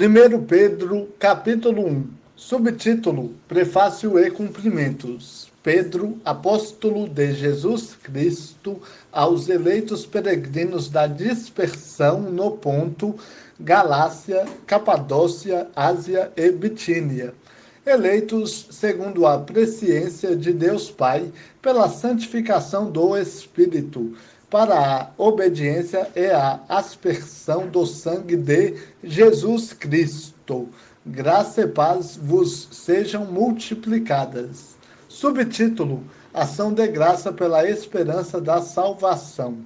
1 Pedro, capítulo 1, subtítulo, Prefácio e Cumprimentos. Pedro, apóstolo de Jesus Cristo, aos eleitos peregrinos da dispersão no Ponto, Galácia, Capadócia, Ásia e Bitínia, eleitos segundo a presciência de Deus Pai, pela santificação do Espírito, para a obediência e a aspersão do sangue de Jesus Cristo. Graça e paz vos sejam multiplicadas. Subtítulo: Ação de graça pela esperança da salvação.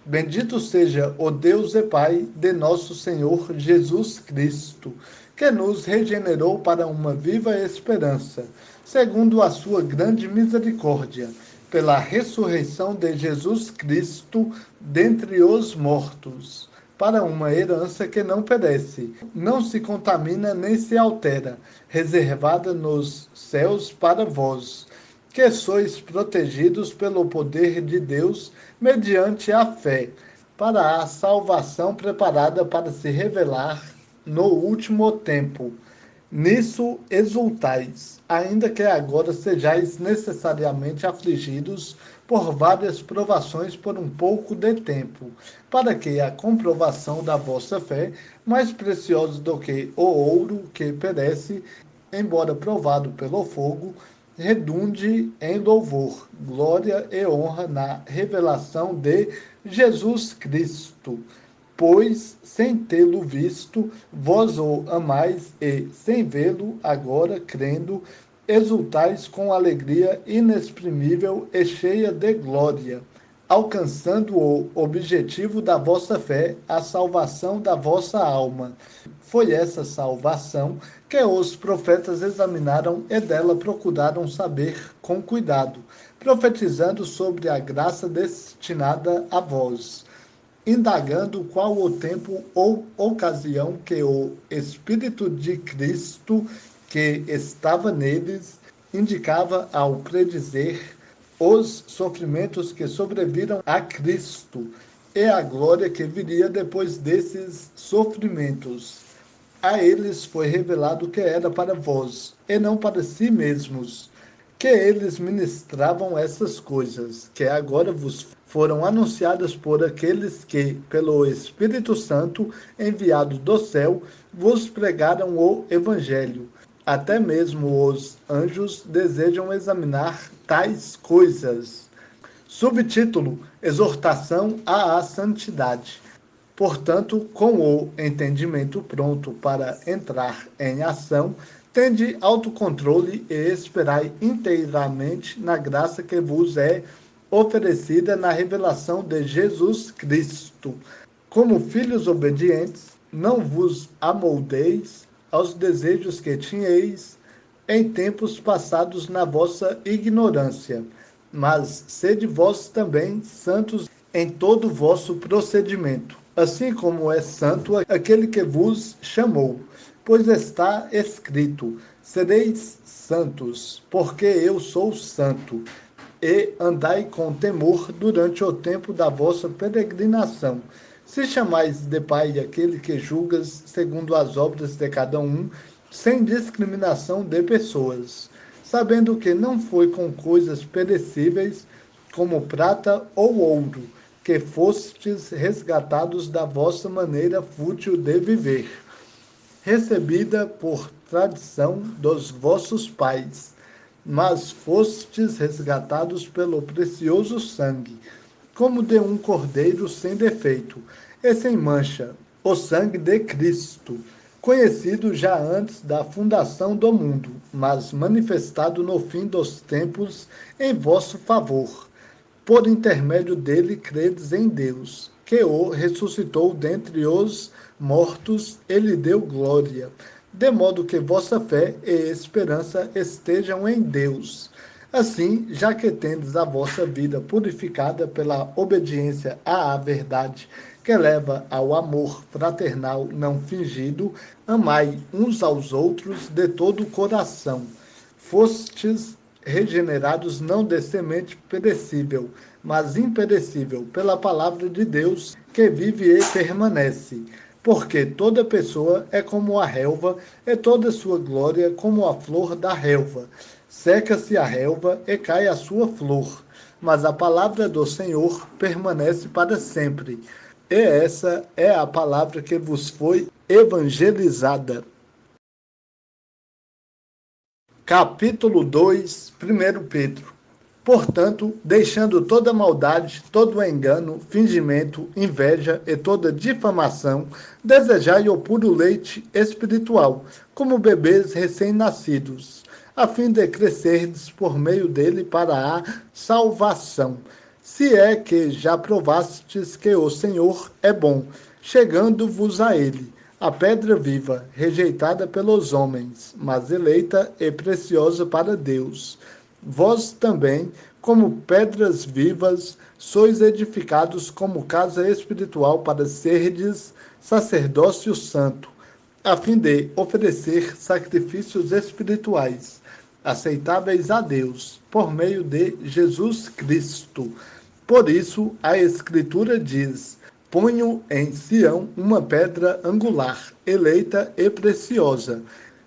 Bendito seja o Deus e Pai de nosso Senhor Jesus Cristo, que nos regenerou para uma viva esperança, segundo a sua grande misericórdia, pela ressurreição de Jesus Cristo dentre os mortos, para uma herança que não perece, não se contamina nem se altera, reservada nos céus para vós, que sois protegidos pelo poder de Deus mediante a fé, para a salvação preparada para se revelar no último tempo. Nisso exultais, ainda que agora sejais necessariamente afligidos por várias provações por um pouco de tempo, para que a comprovação da vossa fé, mais preciosa do que o ouro que perece, embora provado pelo fogo, redunde em louvor, glória e honra na revelação de Jesus Cristo. Pois, sem tê-lo visto, vós o amais e, sem vê-lo, agora, crendo, exultais com alegria inexprimível e cheia de glória, alcançando o objetivo da vossa fé, a salvação da vossa alma. Foi essa salvação que os profetas examinaram e dela procuraram saber com cuidado, profetizando sobre a graça destinada a vós, indagando qual o tempo ou ocasião que o Espírito de Cristo que estava neles indicava ao predizer os sofrimentos que sobreviram a Cristo e a glória que viria depois desses sofrimentos. A eles foi revelado que era para vós, e não para si mesmos, que eles ministravam essas coisas, que agora vos foram anunciadas por aqueles que, pelo Espírito Santo, enviado do céu, vos pregaram o Evangelho. Até mesmo os anjos desejam examinar tais coisas. Subtítulo: Exortação à santidade. Portanto, com o entendimento pronto para entrar em ação, tende autocontrole e esperai inteiramente na graça que vos é oferecida na revelação de Jesus Cristo. Como filhos obedientes, não vos amoldeis aos desejos que tinhais em tempos passados na vossa ignorância, mas sede vós também santos em todo o vosso procedimento, assim como é santo aquele que vos chamou. Pois está escrito: sereis santos, porque eu sou santo, e andai com temor durante o tempo da vossa peregrinação. Se chamais de Pai aquele que julgas segundo as obras de cada um, sem discriminação de pessoas, sabendo que não foi com coisas perecíveis, como prata ou ouro, que fostes resgatados da vossa maneira fútil de viver, recebida por tradição dos vossos pais, mas fostes resgatados pelo precioso sangue, como de um cordeiro sem defeito e sem mancha, o sangue de Cristo, conhecido já antes da fundação do mundo, mas manifestado no fim dos tempos em vosso favor. Por intermédio dele credes em Deus, que o ressuscitou dentre os mortos e lhe deu glória, de modo que vossa fé e esperança estejam em Deus. Assim, já que tendes a vossa vida purificada pela obediência à verdade, que leva ao amor fraternal não fingido, amai uns aos outros de todo o coração. Fostes regenerados não de semente perecível, mas imperecível, pela palavra de Deus, que vive e permanece, Porque toda pessoa é como a relva, e toda sua glória como a flor da relva. Seca-se a relva e cai a sua flor, mas a palavra do Senhor permanece para sempre. E essa é a palavra que vos foi evangelizada. Capítulo 2, 1 Pedro. Portanto, deixando toda maldade, todo engano, fingimento, inveja e toda difamação, desejai o puro leite espiritual, como bebês recém-nascidos, a fim de crescerdes por meio dele para a salvação. Se é que já provastes que o Senhor é bom, chegando-vos a ele, a pedra viva, rejeitada pelos homens, mas eleita e preciosa para Deus. Vós também, como pedras vivas, sois edificados como casa espiritual para serdes sacerdócio santo, a fim de oferecer sacrifícios espirituais, aceitáveis a Deus, por meio de Jesus Cristo. Por isso, a Escritura diz: ponho em Sião uma pedra angular, eleita e preciosa.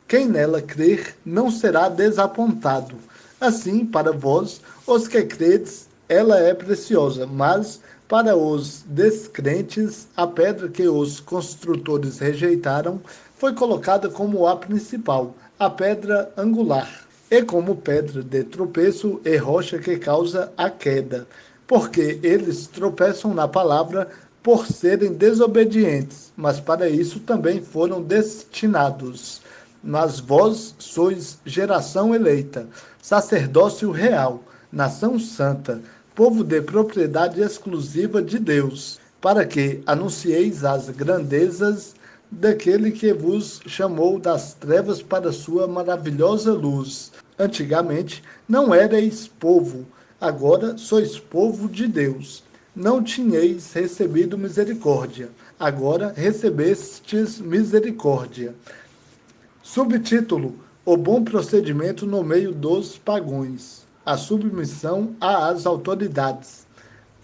Quem nela crer não será desapontado. Assim, para vós, os que credes, ela é preciosa, mas para os descrentes, a pedra que os construtores rejeitaram foi colocada como a principal, a pedra angular, e como pedra de tropeço e rocha que causa a queda, porque eles tropeçam na palavra por serem desobedientes, mas para isso também foram destinados. Mas vós sois geração eleita, sacerdócio real, nação santa, povo de propriedade exclusiva de Deus, para que anuncieis as grandezas daquele que vos chamou das trevas para sua maravilhosa luz. Antigamente não erais povo, agora sois povo de Deus. Não tinhais recebido misericórdia, agora recebestes misericórdia. Subtítulo: O bom procedimento no meio dos pagões. A submissão às autoridades.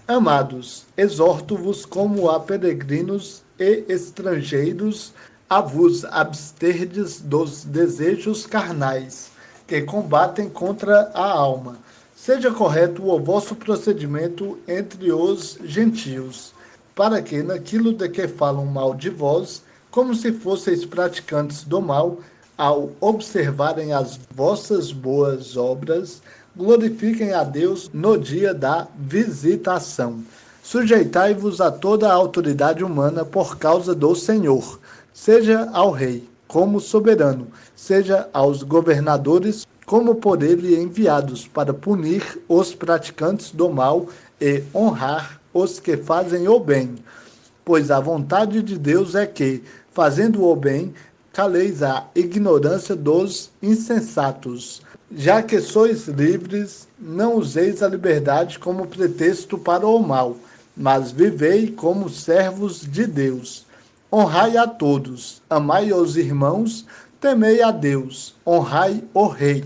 Amados, exorto-vos como a peregrinos e estrangeiros a vos absterdes dos desejos carnais, que combatem contra a alma. Seja correto o vosso procedimento entre os gentios, para que naquilo de que falam mal de vós, como se fosseis praticantes do mal, ao observarem as vossas boas obras, glorifiquem a Deus no dia da visitação. Sujeitai-vos a toda a autoridade humana por causa do Senhor, seja ao rei, como soberano, seja aos governadores, como por ele enviados, para punir os praticantes do mal e honrar os que fazem o bem. Pois a vontade de Deus é que, fazendo o bem, caleis a ignorância dos insensatos. Já que sois livres, não useis a liberdade como pretexto para o mal, mas vivei como servos de Deus. Honrai a todos, amai os irmãos, temei a Deus, honrai o rei.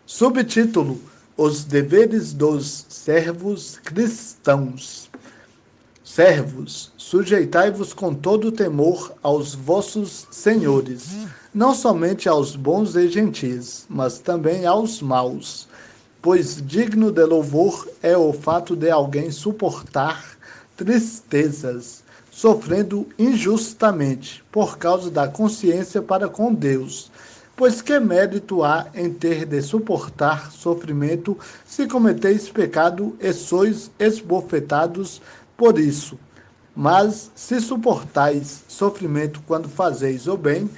Subtítulo: Os deveres dos servos cristãos. Servos, sujeitai-vos com todo temor aos vossos senhores, não somente aos bons e gentis, mas também aos maus. Pois digno de louvor é o fato de alguém suportar tristezas, sofrendo injustamente, por causa da consciência para com Deus. Pois que mérito há em ter de suportar sofrimento, se cometeis pecado e sois esbofetados por isso? Mas se suportais sofrimento quando fazeis o bem,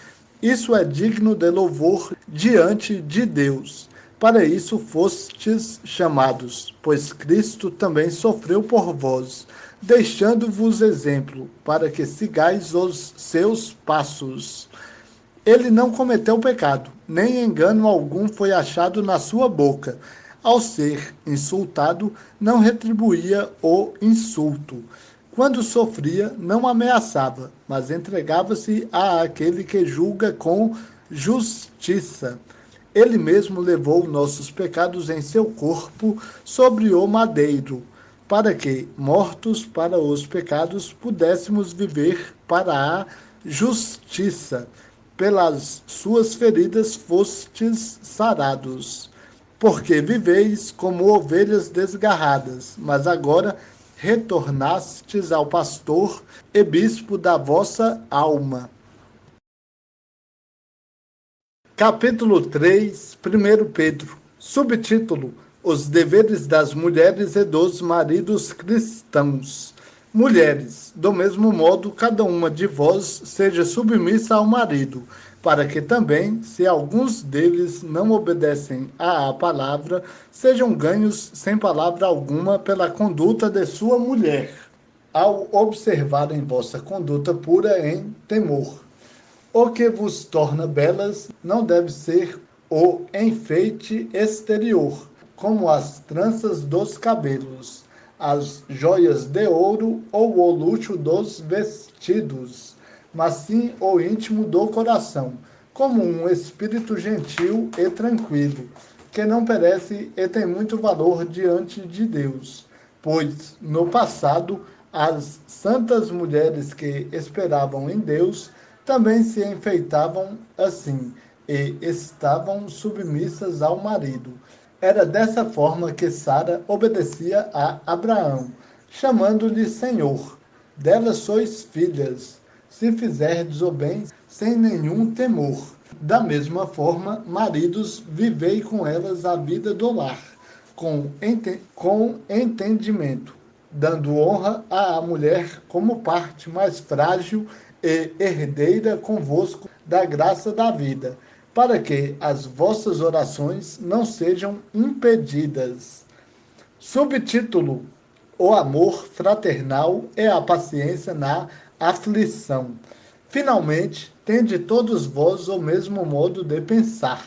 isso é digno de louvor diante de Deus. Para isso fostes chamados, pois Cristo também sofreu por vós, deixando-vos exemplo, para que sigais os seus passos. Ele não cometeu pecado, nem engano algum foi achado na sua boca. Ao ser insultado, não retribuía o insulto. Quando sofria, não ameaçava, mas entregava-se àquele que julga com justiça. Ele mesmo levou nossos pecados em seu corpo sobre o madeiro, para que, mortos para os pecados, pudéssemos viver para a justiça. Pelas suas feridas fostes sarados. Porque viveis como ovelhas desgarradas, mas agora retornastes ao pastor e bispo da vossa alma. Capítulo 3, 1 Pedro. Subtítulo: Os deveres das mulheres e dos maridos cristãos. Mulheres, do mesmo modo, cada uma de vós seja submissa ao marido, para que também, se alguns deles não obedecem à palavra, sejam ganhos sem palavra alguma pela conduta de sua mulher, ao observarem vossa conduta pura em temor. O que vos torna belas não deve ser o enfeite exterior, como as tranças dos cabelos, as joias de ouro ou o luxo dos vestidos, mas sim o íntimo do coração, como um espírito gentil e tranquilo, que não perece e tem muito valor diante de Deus. Pois, no passado, as santas mulheres que esperavam em Deus também se enfeitavam assim e estavam submissas ao marido. Era dessa forma que Sara obedecia a Abraão, chamando-lhe Senhor. Dela sois filhas, se fizerdes o bem sem nenhum temor. Da mesma forma, maridos, vivei com elas a vida do lar, com entendimento, dando honra à mulher como parte mais frágil e herdeira convosco da graça da vida, para que as vossas orações não sejam impedidas. Subtítulo: O amor fraternal e a paciência na aflição. Finalmente, tende todos vós o mesmo modo de pensar.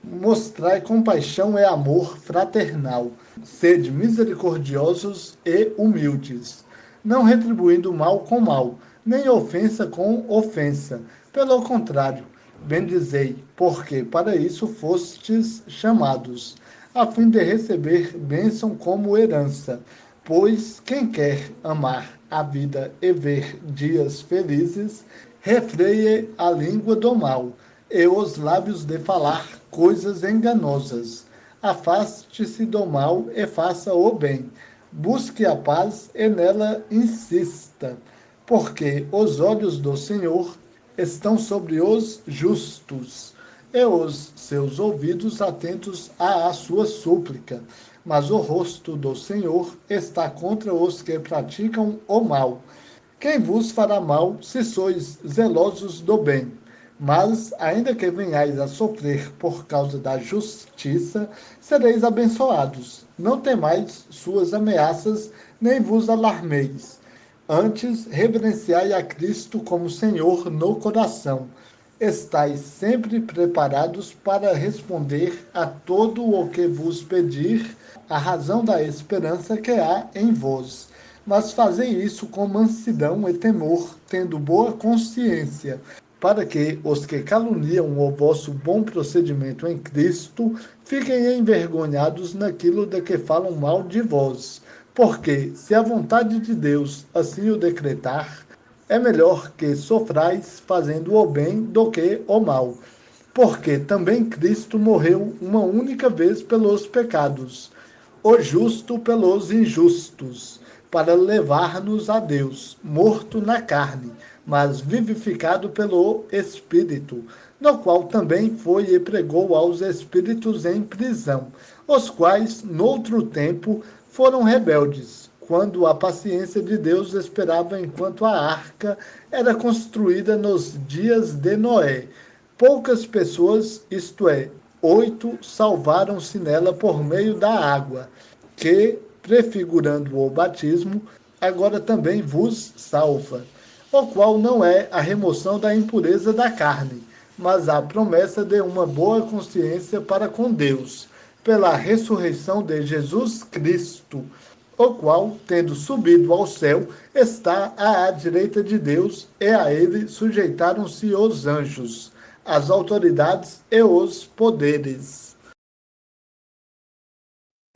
Mostrai compaixão e amor fraternal. Sede misericordiosos e humildes, não retribuindo mal com mal, nem ofensa com ofensa. Pelo contrário, bendizei, porque para isso fostes chamados, a fim de receber bênção como herança. Pois quem quer amar a vida e ver dias felizes, refreie a língua do mal e os lábios de falar coisas enganosas. Afaste-se do mal e faça o bem. Busque a paz e nela insista, porque os olhos do Senhor estão sobre os justos, e os seus ouvidos atentos à sua súplica. Mas o rosto do Senhor está contra os que praticam o mal. Quem vos fará mal, se sois zelosos do bem? Mas, ainda que venhais a sofrer por causa da justiça, sereis abençoados. Não temais suas ameaças, nem vos alarmeis. Antes, reverenciai a Cristo como Senhor no coração. Estais sempre preparados para responder a todo o que vos pedir, a razão da esperança que há em vós. Mas fazei isso com mansidão e temor, tendo boa consciência, para que os que caluniam o vosso bom procedimento em Cristo fiquem envergonhados naquilo de que falam mal de vós. Porque, se a vontade de Deus assim o decretar, é melhor que sofrais fazendo o bem do que o mal. Porque também Cristo morreu uma única vez pelos pecados, o justo pelos injustos, para levar-nos a Deus, morto na carne, mas vivificado pelo Espírito, no qual também foi e pregou aos espíritos em prisão, os quais, noutro tempo, foram rebeldes, quando a paciência de Deus esperava enquanto a arca era construída nos dias de Noé. Poucas pessoas, isto é, 8, salvaram-se nela por meio da água, que, prefigurando o batismo, agora também vos salva, o qual não é a remoção da impureza da carne, mas a promessa de uma boa consciência para com Deus, pela ressurreição de Jesus Cristo, o qual, tendo subido ao céu, está à direita de Deus, e a ele sujeitaram-se os anjos, as autoridades e os poderes.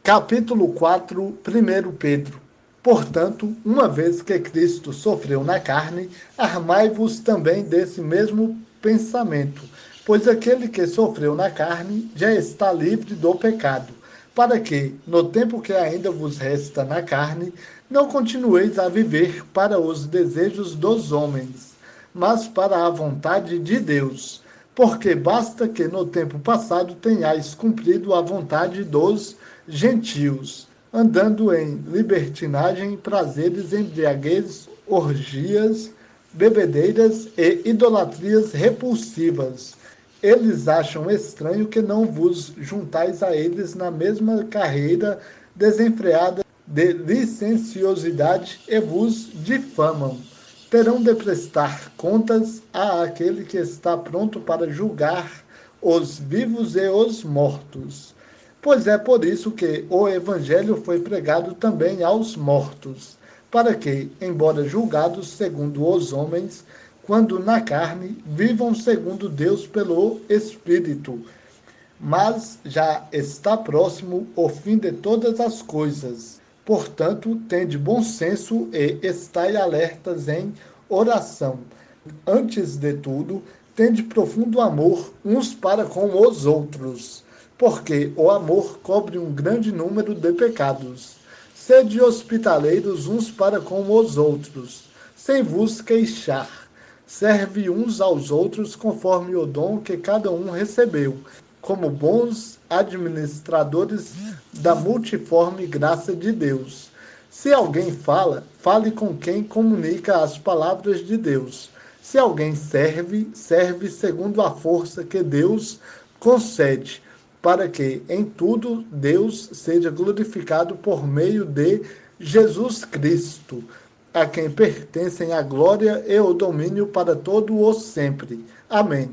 Capítulo 4, 1 Pedro. Portanto, uma vez que Cristo sofreu na carne, armai-vos também desse mesmo pensamento, pois aquele que sofreu na carne já está livre do pecado, para que, no tempo que ainda vos resta na carne, não continueis a viver para os desejos dos homens, mas para a vontade de Deus. Porque basta que no tempo passado tenhais cumprido a vontade dos gentios, andando em libertinagem, prazeres, embriaguez, orgias, bebedeiras e idolatrias repulsivas. Eles acham estranho que não vos juntais a eles na mesma carreira desenfreada de licenciosidade e vos difamam. Terão de prestar contas àquele que está pronto para julgar os vivos e os mortos. Pois é por isso que o Evangelho foi pregado também aos mortos, para que, embora julgados segundo os homens, quando na carne, vivam segundo Deus pelo Espírito. Mas já está próximo o fim de todas as coisas. Portanto, tende bom senso e estai alertas em oração. Antes de tudo, tende profundo amor uns para com os outros, porque o amor cobre um grande número de pecados. Sede hospitaleiros uns para com os outros, sem vos queixar. Serve uns aos outros conforme o dom que cada um recebeu, como bons administradores da multiforme graça de Deus. Se alguém fala, fale com quem comunica as palavras de Deus. Se alguém serve, serve segundo a força que Deus concede, para que em tudo Deus seja glorificado por meio de Jesus Cristo, a quem pertencem a glória e o domínio para todo o sempre. Amém.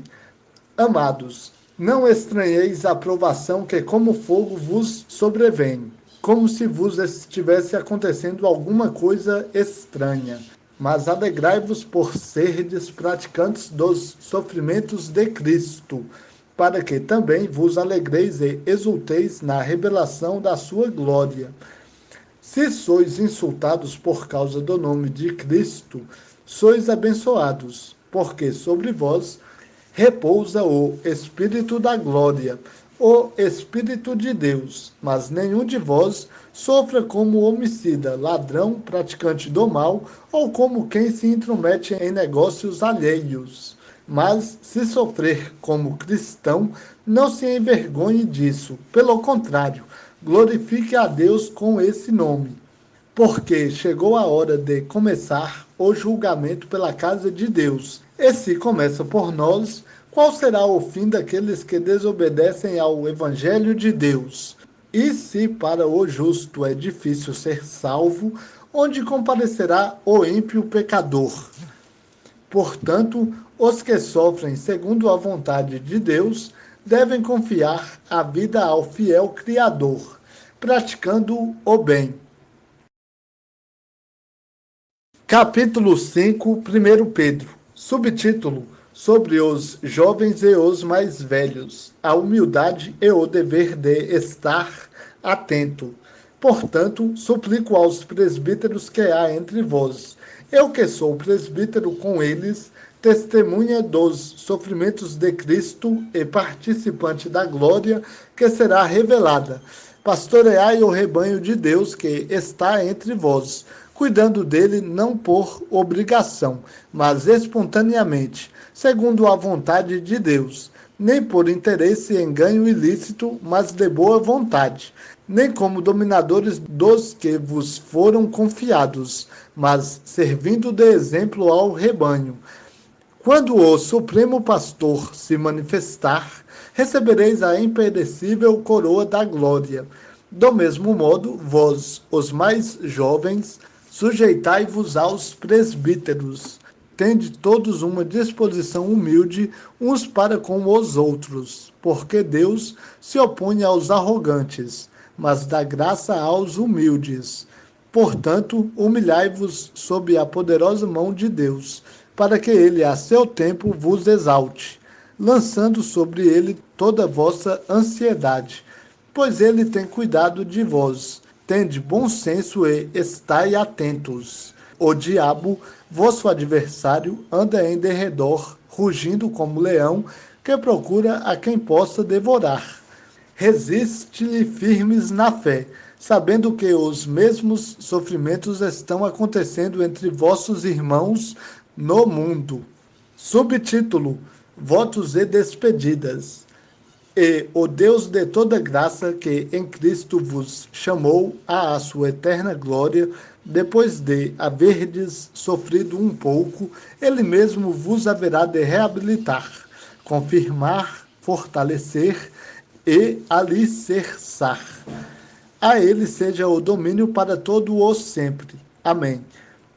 Amados, não estranheis a provação que como fogo vos sobrevém, como se vos estivesse acontecendo alguma coisa estranha. Mas alegrai-vos por serdes praticantes dos sofrimentos de Cristo, para que também vos alegreis e exulteis na revelação da sua glória. Se sois insultados por causa do nome de Cristo, sois abençoados, porque sobre vós repousa o Espírito da glória, o Espírito de Deus. Mas nenhum de vós sofra como homicida, ladrão, praticante do mal, ou como quem se intromete em negócios alheios. Mas, se sofrer como cristão, não se envergonhe disso. Pelo contrário, glorifique a Deus com esse nome. Porque chegou a hora de começar o julgamento pela casa de Deus. E se começa por nós, qual será o fim daqueles que desobedecem ao Evangelho de Deus? E se para o justo é difícil ser salvo, onde comparecerá o ímpio pecador? Portanto, os que sofrem segundo a vontade de Deus devem confiar a vida ao fiel Criador, praticando o bem. Capítulo 5, 1 Pedro. Subtítulo: Sobre os jovens e os mais velhos, a humildade e o dever de estar atento. Portanto, suplico aos presbíteros que há entre vós, eu que sou presbítero com eles, testemunha dos sofrimentos de Cristo e participante da glória que será revelada. Pastoreai o rebanho de Deus que está entre vós, cuidando dele não por obrigação, mas espontaneamente, segundo a vontade de Deus, nem por interesse em ganho ilícito, mas de boa vontade, nem como dominadores dos que vos foram confiados, mas servindo de exemplo ao rebanho. Quando o Supremo Pastor se manifestar, recebereis a imperecível coroa da glória. Do mesmo modo, vós, os mais jovens, sujeitai-vos aos presbíteros. Tende todos uma disposição humilde uns para com os outros, porque Deus se opõe aos arrogantes, mas dá graça aos humildes. Portanto, humilhai-vos sob a poderosa mão de Deus, para que ele a seu tempo vos exalte, lançando sobre ele toda a vossa ansiedade, pois ele tem cuidado de vós. Tende bom senso e estai atentos. O diabo, vosso adversário, anda em derredor, rugindo como leão, que procura a quem possa devorar. Resiste-lhe firmes na fé, sabendo que os mesmos sofrimentos estão acontecendo entre vossos irmãos no mundo. Subtítulo: Votos e despedidas. E o Deus de toda graça, que em Cristo vos chamou à sua eterna glória, depois de haverdes sofrido um pouco, ele mesmo vos haverá de reabilitar, confirmar, fortalecer e alicerçar. A ele seja o domínio para todo o sempre. Amém.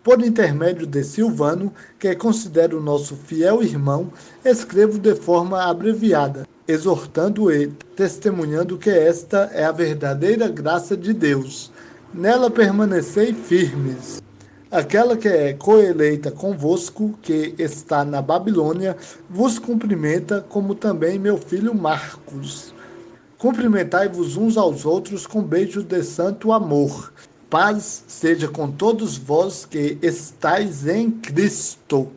Por intermédio de Silvano, que considero nosso fiel irmão, escrevo de forma abreviada, exortando e testemunhando que esta é a verdadeira graça de Deus. Nela permanecei firmes. Aquela que é coeleita convosco, que está na Babilônia, vos cumprimenta, como também meu filho Marcos. Cumprimentai-vos uns aos outros com beijos de santo amor. Paz seja com todos vós que estáis em Cristo.